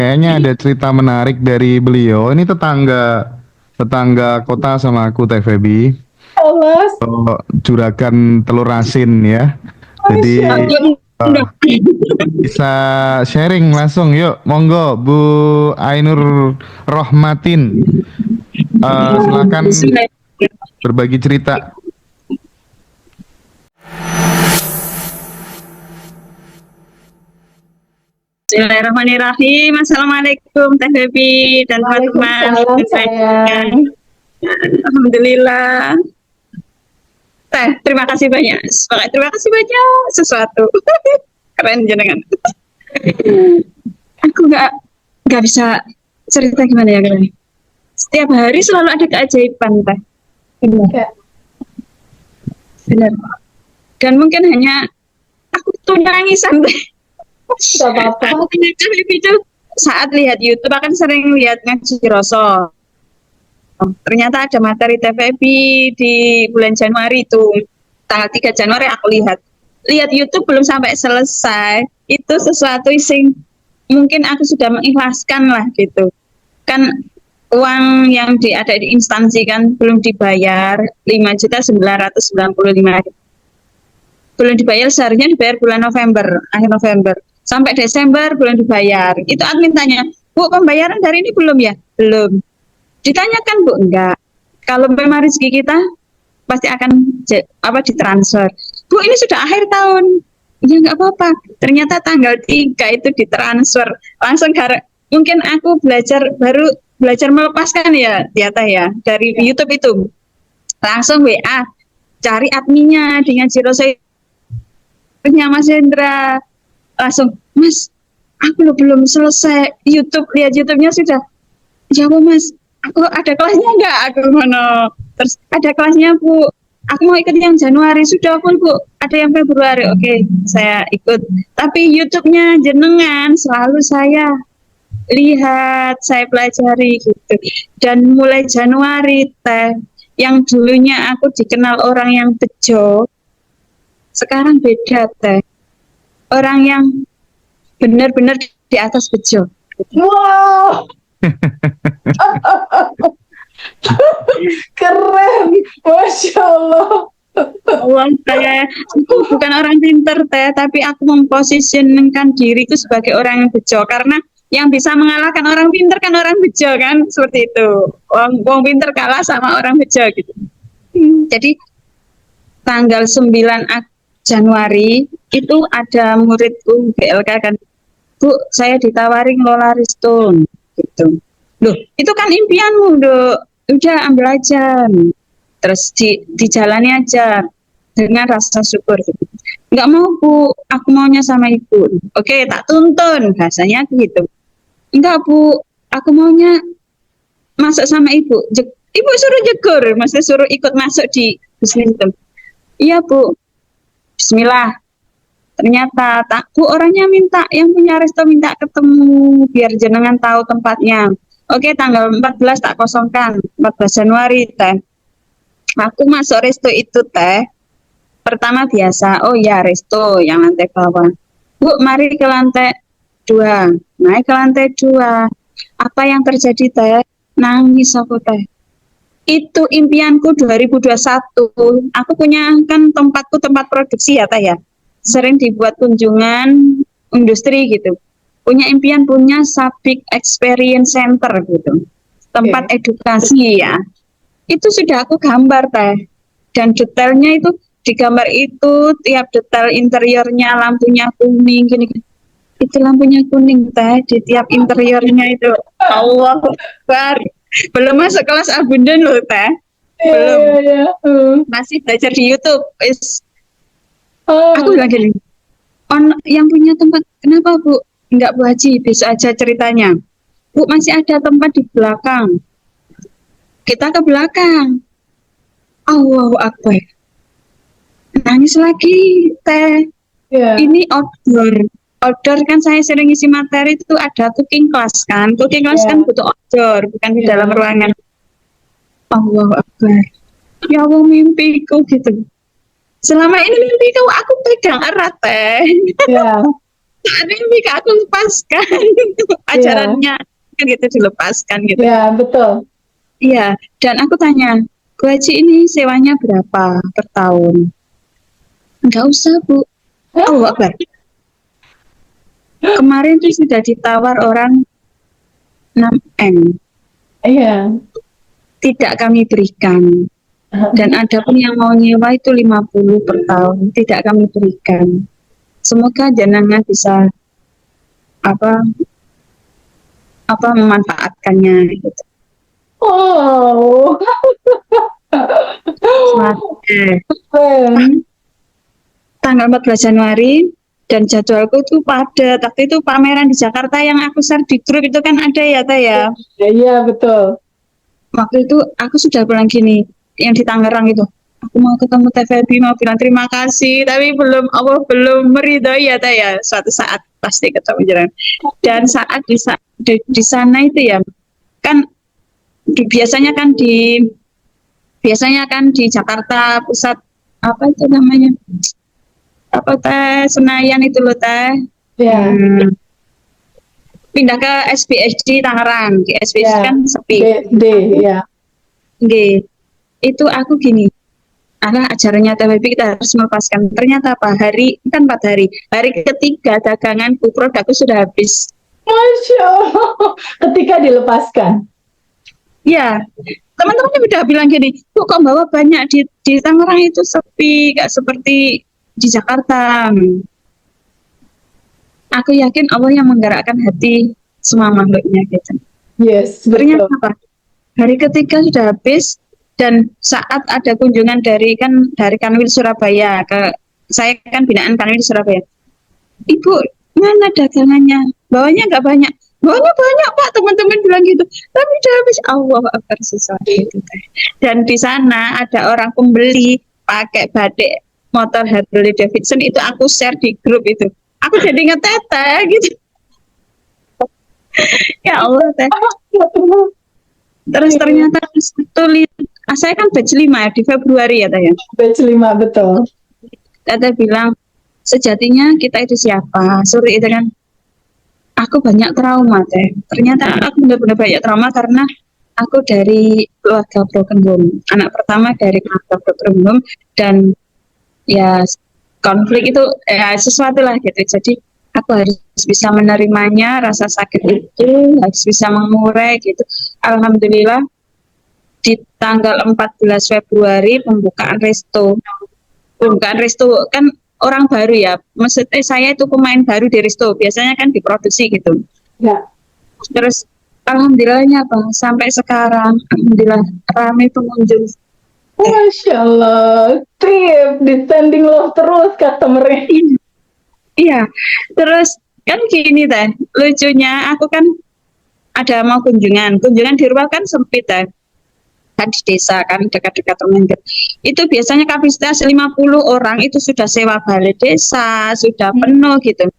Kayaknya ada cerita menarik dari beliau. Ini tetangga tetangga kota sama aku Teh Feby. Allah, Juragan Telur Asin ya. Masya Jadi Allah. eh, bisa sharing langsung yuk. Monggo Bu Ainur Rohmatin. Silakan berbagi cerita. Bismillahirrahmanirrahim. Assalamualaikum Teh Bebi dan teman-teman. Waalaikumsalam sayang. Alhamdulillah. Teh, terima kasih banyak. Terima kasih banyak sesuatu. Keren jenengan. Aku nggak bisa cerita gimana ya kalian. Setiap hari selalu ada keajaiban Teh. Benar. Ya, Benar. Dan mungkin hanya aku tuh nangisan Teh. gak apa-apa. Itu saat lihat YouTube akan sering lihat ngaji Rasul. Ternyata ada materi TVB di bulan Januari itu. Tanggal 3 Januari aku lihat YouTube belum sampai selesai. Itu sesuatu yang mungkin aku sudah mengikhlaskan lah gitu. Kan uang yang ada di instansi kan belum dibayar 5.995.000. Belum dibayar, seharusnya dibayar bulan November, akhir November. Sampai Desember belum dibayar. Itu admin tanya, Bu, pembayaran hari ini belum ya? Belum. Ditanyakan, Bu, enggak. Kalau memang rezeki kita pasti akan ditransfer. Bu, ini sudah akhir tahun. Ya enggak apa-apa. Ternyata tanggal 3 itu ditransfer. Langsung mungkin aku baru belajar melepaskan ya, ternyata ya, dari YouTube itu. Langsung WA, cari adminnya dengan Jirosa Mas Hendra. Langsung, Mas, aku belum selesai lihat YouTube-nya sudah. Ya Bu Mas, aku ada kelasnya enggak? Aku ngono. Terus ada kelasnya Bu, aku mau ikut yang Januari. Sudah pun Bu, ada yang Februari. Oke, saya ikut. Tapi YouTube-nya jenengan selalu saya lihat, saya pelajari gitu. Dan mulai Januari Teh, yang dulunya aku dikenal orang yang bejo, sekarang beda Teh. Orang yang benar-benar di atas bejo. Wow, keren, Masya Allah. Saya bukan orang pinter Teh, tapi aku memposisikan diriku sebagai orang yang bejo, karena yang bisa mengalahkan orang pinter kan orang bejo kan, seperti itu. Wong pinter kalah sama orang bejo gitu. Jadi tanggal 9 Januari itu ada muridku BLK kan, Bu, saya ditawari ngelola Restone gitu. Loh, itu kan impianmu, udah ambil aja. Terus dijalani aja dengan rasa syukur gitu. Nggak mau Bu, aku maunya sama Ibu. Oke, tak tuntun, bahasanya gitu. Enggak Bu, aku maunya masuk sama Ibu. Ibu suruh jegur, maksudnya suruh ikut masuk di bisnis itu. Iya Bu, Bismillah. Ternyata Bu, orangnya minta, yang punya resto minta ketemu biar jenengan tahu tempatnya. Oke, tanggal 14 tak kosongkan, 14 Januari Teh. Aku masuk resto itu Teh. Pertama biasa, oh ya resto yang lantai bawah. Bu, mari ke lantai 2. Naik ke lantai 2. Apa yang terjadi Teh? Nangis aku Teh. Itu impianku 2021. Aku punya kan tempat produksi ya Teh ya. Sering dibuat kunjungan industri gitu. Punya impian punya Sabik Experience Center gitu. Tempat edukasi ya. Itu sudah aku gambar Teh. Dan detailnya itu digambar itu, tiap detail interiornya lampunya kuning gini. Itu lampunya kuning Teh di tiap interiornya itu. Allah Akbar. Belum masuk kelas abundan loh Teh. Belum. Masih belajar di YouTube. Aku bilang gini, yang punya tempat, kenapa Bu? Enggak Bu Haji, besok aja ceritanya. Bu, masih ada tempat di belakang. Kita ke belakang. Allahu Akbar. Nangis lagi Teh. Ini order kan, saya sering isi materi itu ada cooking class kan. Cooking class kan butuh order, bukan di dalam ruangan. Allahu Akbar. Ya Allah, mimpiku gitu. Selama ini mimpiku aku pegang erat Teh. ini Kak, aku lepaskan ajarannya kan gitu dilepaskan gitu. Ya, betul. Iya, dan aku tanya, Bu Haji ini sewanya berapa per tahun? Enggak usah Bu. Oh, Akbar. Kemarin tuh sudah ditawar orang 6M. Iya. Tidak kami berikan. Dan ada pun yang mau nyewa itu 50 per tahun. Tidak kami berikan. Semoga jenengan bisa apa memanfaatkannya gitu. Oh. Keren. Tanggal 14 Januari dan jadwalku tuh padat. Waktu itu pameran di Jakarta yang aku share di grup itu kan ada ya, Teh ya. Iya, betul. Waktu itu aku sudah bilang gini, yang di Tangerang itu, aku mau ketemu TVB, mau bilang terima kasih, tapi Allah belum meridhoi ya, Teh ya. Suatu saat pasti ketemu jalan. Dan saat di sana itu ya, kan biasanya kan di Jakarta Pusat, apa itu namanya, apa Teh, Senayan itu loh Teh. Ya. Pindah ke SPSD Tangerang. Di SPSD Ya. kan sepi. D, ya. Nggih. Itu aku gini, ajarannya TVB kita harus melepaskan. Ternyata apa? Kan 4 hari. Hari ketiga daganganku, produkku sudah habis. Masya Allah. Ketika dilepaskan. Ya, teman-teman udah bilang gini, kok bawa banyak di Tangerang itu sepi, gak seperti di Jakarta. Aku yakin Allah yang menggerakkan hati semua makhluknya gitu. Yes, Ternyata betul. apa? Hari ketiga sudah habis dan saat ada kunjungan dari Kanwil Surabaya saya kan binaan Kanwil Surabaya. Ibu, mana dagangannya? Bawanya nggak banyak. Bawanya banyak Pak, teman-teman bilang gitu. Tapi udah habis. Allah Akbar sesuatu itu. Dan di sana ada orang pembeli pakai batik motor Harley Davidson, itu aku share di grup itu. Aku jadi ngeteteh gitu. Ya Allah Teh. Terus ternyata saya kan batch 5 ya di Februari ya Teh ya. Batch 5, betul. Teteh bilang sejatinya kita itu siapa? Suri itu kan. Aku banyak trauma Teh. Ternyata aku benar-benar banyak trauma karena aku dari keluarga broken home. Anak pertama dari keluarga broken home dan ya konflik itu sesuatu lah gitu. Jadi aku harus bisa menerimanya, rasa sakit itu harus bisa mengurai gitu. Alhamdulillah di tanggal 14 Februari pembukaan resto kan orang baru ya, maksudnya saya itu pemain baru di resto, biasanya kan diproduksi gitu. Ya. Terus alhamdulillahnya apa, sampai sekarang alhamdulillah ramai pengunjung. Masya Allah, trip, descending love terus customer-nya. Iya, terus kan gini Teh, lucunya aku kan ada mau kunjungan di rumah kan sempit Teh, kan di desa kan dekat-dekat Temengger. Itu biasanya kapasitas 50 orang itu sudah sewa balai desa, sudah penuh gitu.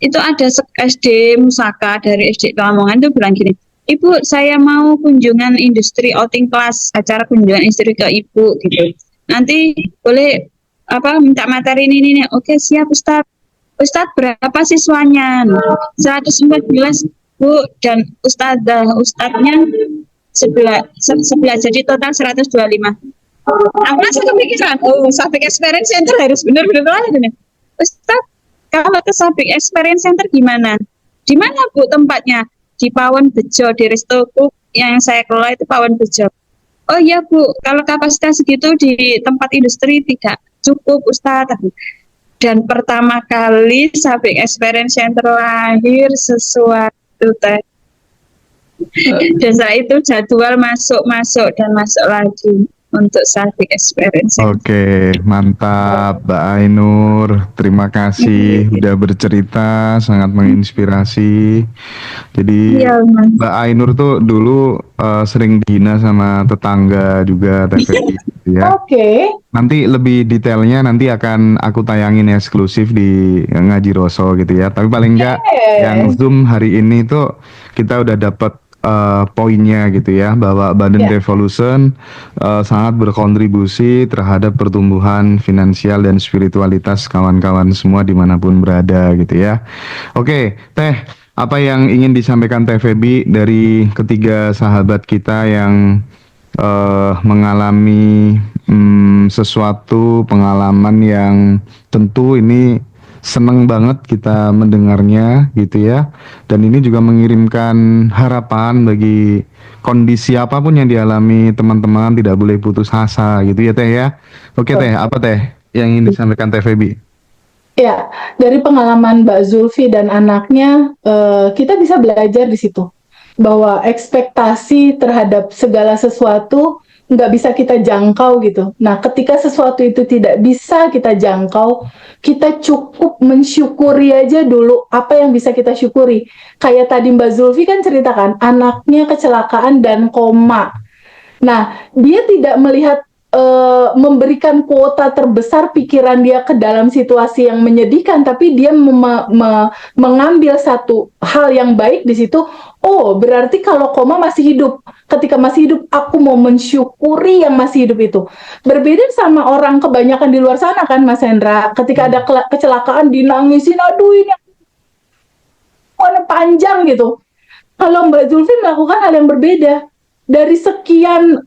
Itu ada SD Musaka dari SD Lamongan itu bilang gini, Ibu, saya mau kunjungan industri outing class, acara kunjungan industri ke Ibu gitu. Nanti boleh minta materi ini. Oke, siap Ustadz. Ustadz berapa siswanya? 114 Bu, dan Ustadznya 11 jadi total 125. Aku langsung kepikiran, Sahabat Experience Center harus benar-benar lah ini. Ustadz, kalau ke Sahabat Experience Center gimana? Di mana Bu tempatnya? Di Pawon Bejo, di restoku yang saya kelola itu Pawon Bejo. Oh iya Bu, kalau kapasitas segitu di tempat industri tidak cukup Ustadz. Dan pertama kali Sahabat Experience Center lahir sesuatu Teh. Dan setelah itu jadwal masuk dan masuk lagi untuk Sahabat Experience. Oke, mantap Mbak Ainur. Terima kasih udah bercerita, sangat menginspirasi. Jadi Iya, Mbak Ainur tuh dulu sering dihina sama tetangga juga TVI gitu ya. Oke. Nanti lebih detailnya nanti akan aku tayangin eksklusif di Ngaji Roso gitu ya. Tapi paling enggak yang Zoom hari ini tuh kita udah dapat poinnya gitu ya, bahwa Badan Ya. Revolution sangat berkontribusi terhadap pertumbuhan finansial dan spiritualitas kawan-kawan semua dimanapun berada gitu ya. Oke, Teh, apa yang ingin disampaikan Teh Feby dari ketiga sahabat kita yang mengalami sesuatu pengalaman yang tentu ini seneng banget kita mendengarnya gitu ya, dan ini juga mengirimkan harapan bagi kondisi apapun yang dialami teman-teman, tidak boleh putus asa gitu ya Teh ya. Oke Teh, apa Teh yang ingin disampaikan Teh Feby? Ya, dari pengalaman Mbak Zulfi dan anaknya, kita bisa belajar di situ bahwa ekspektasi terhadap segala sesuatu nggak bisa kita jangkau gitu. Nah, ketika sesuatu itu tidak bisa kita jangkau, kita cukup mensyukuri aja dulu apa yang bisa kita syukuri. Kayak tadi Mbak Zulfi kan ceritakan, anaknya kecelakaan dan koma. Nah, dia tidak melihat memberikan kuota terbesar pikiran dia ke dalam situasi yang menyedihkan, tapi dia mengambil satu hal yang baik di situ. Oh, berarti kalau koma masih hidup. Ketika masih hidup, aku mau mensyukuri yang masih hidup itu. Berbeda sama orang kebanyakan di luar sana kan, Mas Hendra. Ketika ada kecelakaan, dinangisin, aduh ini warna panjang gitu. Kalau Mbak Zulfi melakukan hal yang berbeda, dari sekian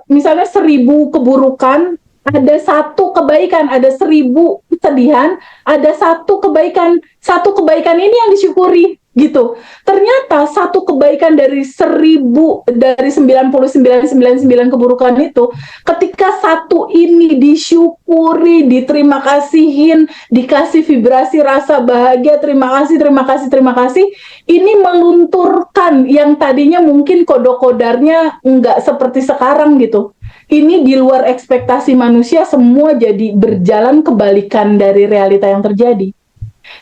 misalnya 1.000 keburukan, ada satu kebaikan, ada 1.000 kesedihan, ada satu kebaikan ini yang disyukuri gitu. Ternyata satu kebaikan dari 99 keburukan itu, ketika satu ini disyukuri, diterima kasihin, dikasih vibrasi rasa bahagia, terima kasih, ini melunturkan yang tadinya mungkin kodok-kodarnya nggak seperti sekarang gitu. Ini di luar ekspektasi manusia, semua jadi berjalan kebalikan dari realita yang terjadi.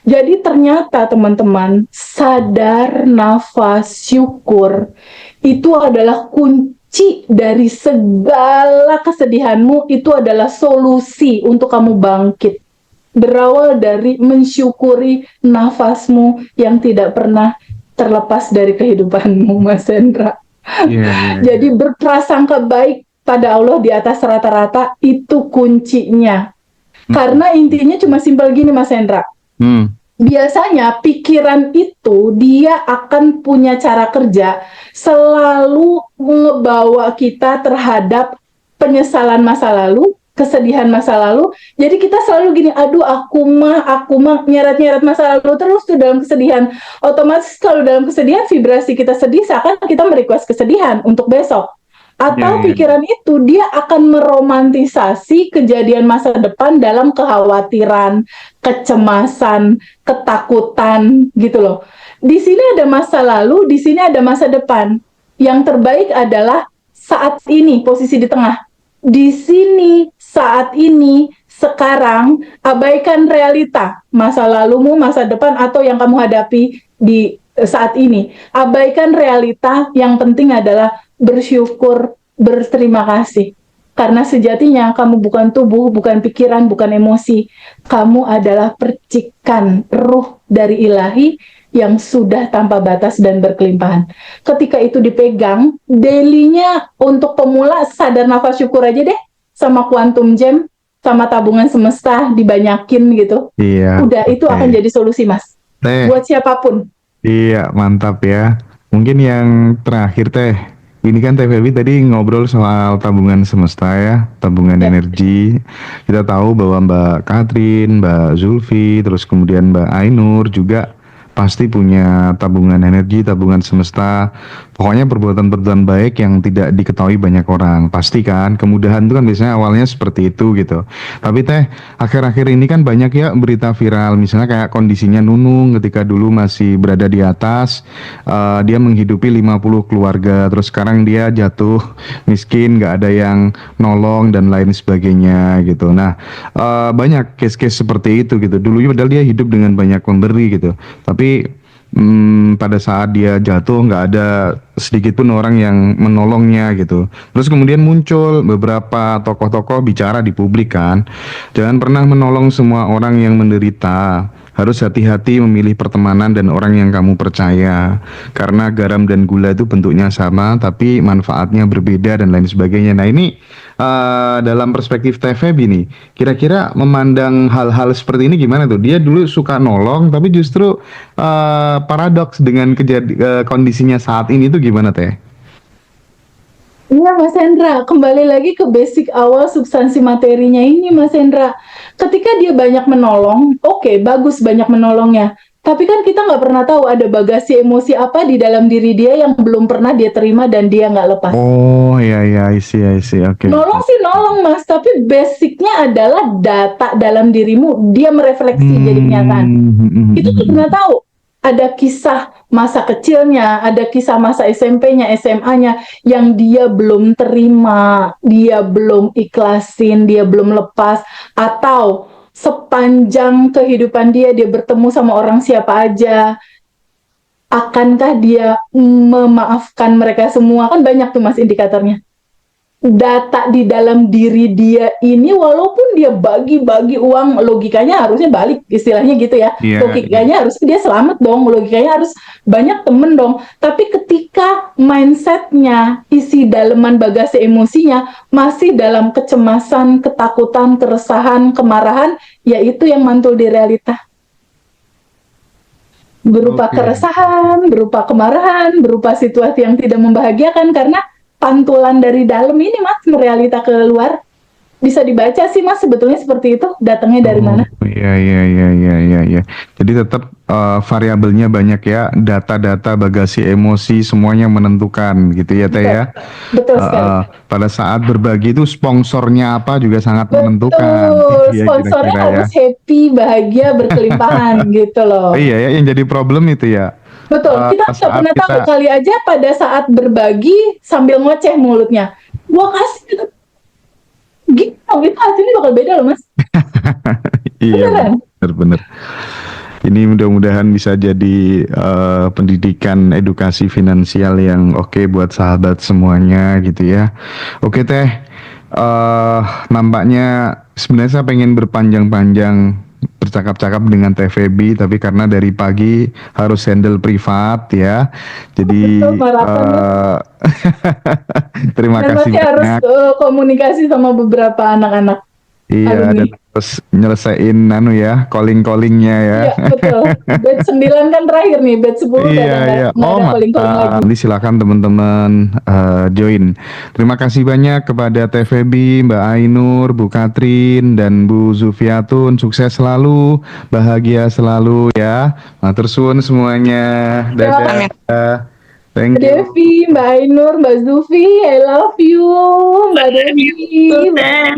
Jadi ternyata teman-teman, sadar, nafas, syukur, itu adalah kunci dari segala kesedihanmu, itu adalah solusi untuk kamu bangkit. Berawal dari mensyukuri nafasmu yang tidak pernah terlepas dari kehidupanmu, Mas Hendra. Jadi berprasangka baik pada Allah di atas rata-rata, itu kuncinya. Karena intinya cuma simpel gini, Mas Hendra. Biasanya pikiran itu dia akan punya cara kerja selalu ngebawa kita terhadap penyesalan masa lalu, kesedihan masa lalu. Jadi kita selalu gini, aduh aku mah nyeret-nyeret masa lalu terus tuh dalam kesedihan. Otomatis kalau dalam kesedihan vibrasi kita sedih, seakan kita merequest kesedihan untuk besok. Atau pikiran itu dia akan meromantisasi kejadian masa depan dalam kekhawatiran, kecemasan, ketakutan gitu loh. Di sini ada masa lalu, di sini ada masa depan. Yang terbaik adalah saat ini, posisi di tengah. Di sini, saat ini, sekarang, abaikan realita, masa lalumu, masa depan, atau yang kamu hadapi di saat ini. Abaikan realita, yang penting adalah bersyukur, berterima kasih. Karena sejatinya kamu bukan tubuh, bukan pikiran, bukan emosi. Kamu adalah percikan ruh dari ilahi yang sudah tanpa batas dan berkelimpahan. Ketika itu dipegang, daily-nya untuk pemula sadar nafas syukur aja deh, sama quantum gem, sama tabungan semesta dibanyakin gitu. Iya. Udah, itu akan jadi solusi, Mas. Buat siapapun. Iya, mantap ya. Mungkin yang terakhir Teh, ini kan Teh Feby tadi ngobrol soal tabungan semesta ya, tabungan energi. Kita tahu bahwa Mbak Katrin, Mbak Zulfi, terus kemudian Mbak Ainur juga pasti punya tabungan energi, tabungan semesta. Pokoknya perbuatan-perbuatan baik yang tidak diketahui banyak orang. Pasti kan, kemudahan itu kan biasanya awalnya seperti itu gitu. Tapi Teh, akhir-akhir ini kan banyak ya berita viral. Misalnya kayak kondisinya Nunung ketika dulu masih berada di atas. Dia menghidupi 50 keluarga. Terus sekarang dia jatuh miskin, gak ada yang nolong dan lain sebagainya gitu. Nah, banyak case-case seperti itu gitu. Dulunya padahal dia hidup dengan banyak pemberi gitu. Tapi pada saat dia jatuh nggak ada sedikit pun orang yang menolongnya gitu. Terus kemudian muncul beberapa tokoh-tokoh bicara di publik kan, jangan pernah menolong semua orang yang menderita, harus hati-hati memilih pertemanan dan orang yang kamu percaya. Karena garam dan gula itu bentuknya sama, tapi manfaatnya berbeda dan lain sebagainya. Nah ini dalam perspektif TVB nih, kira-kira memandang hal-hal seperti ini gimana tuh? Dia dulu suka nolong, tapi justru paradoks dengan kondisinya saat ini tuh gimana Teh? Iya Mas Hendra, kembali lagi ke basic awal substansi materinya ini Mas Hendra. Ketika dia banyak menolong, oke, bagus banyak menolongnya. Tapi kan kita nggak pernah tahu ada bagasi emosi apa di dalam diri dia yang belum pernah dia terima dan dia nggak lepas. Oh ya ya, I see, oke. Nolong sih nolong Mas, tapi basicnya adalah data dalam dirimu, dia merefleksi jadi kenyataan. Itu kita pernah tahu. Ada kisah masa kecilnya, ada kisah masa SMP-nya, SMA-nya yang dia belum terima, dia belum ikhlasin, dia belum lepas, atau sepanjang kehidupan dia bertemu sama orang siapa aja, akankah dia memaafkan mereka semua? Kan banyak tuh Mas indikatornya. Data di dalam diri dia ini walaupun dia bagi-bagi uang, logikanya harusnya balik, istilahnya gitu ya. Iya, Logikanya harus dia selamat dong, logikanya harus banyak temen dong. Tapi ketika mindsetnya, isi daleman bagasi emosinya masih dalam kecemasan, ketakutan, keresahan, kemarahan, ya itu yang mantul di realita. Berupa Oke. keresahan, berupa kemarahan, berupa situasi yang tidak membahagiakan karena pantulan dari dalam ini Mas, realita keluar. Bisa dibaca sih Mas, sebetulnya seperti itu, datangnya dari mana. Iya. Jadi tetap variabelnya banyak ya, data-data bagasi emosi semuanya menentukan gitu ya Teh ya. Betul sekali. Pada saat berbagi itu sponsornya apa juga sangat menentukan. Betul, Iya, sponsornya kira-kira ya. harus happy, bahagia, berkelimpahan gitu loh. Iya ya, yang jadi problem itu ya. Betul, kita nggak Saat pernah tahu, kita kali aja pada saat berbagi sambil ngoceh mulutnya. Gua kasih gitu, itu hasilnya bakal beda loh Mas. iya Beneran. benar. Ini mudah-mudahan bisa jadi pendidikan edukasi finansial yang oke buat sahabat semuanya gitu ya. Oke Teh, nampaknya sebenarnya saya pengen berpanjang-panjang bercakap-cakap dengan Teh Feby, tapi karena dari pagi harus handle privat ya. Jadi Betul, maraton ya. terima Dan kasih masih harus banyak. komunikasi sama beberapa anak-anak Iya, alumni. dan terus nyelesain calling-callingnya ya. Iya, betul. Batch 9 kan terakhir nih, batch 10 udah Iya, nggak iya. nggak Oh, ada calling-calling lagi. mantap. Nanti silakan teman-teman join. Terima kasih banyak kepada Teh Feby, Mbak Ainur, Bu Katrin, dan Bu Zufiatun. Sukses selalu, bahagia selalu ya. Matur suwun semuanya. Dadah. Thank Mbak you. Devi, Mbak Ainur, Mbak Zufi, I love you, Mbak Itu Devi. Teh.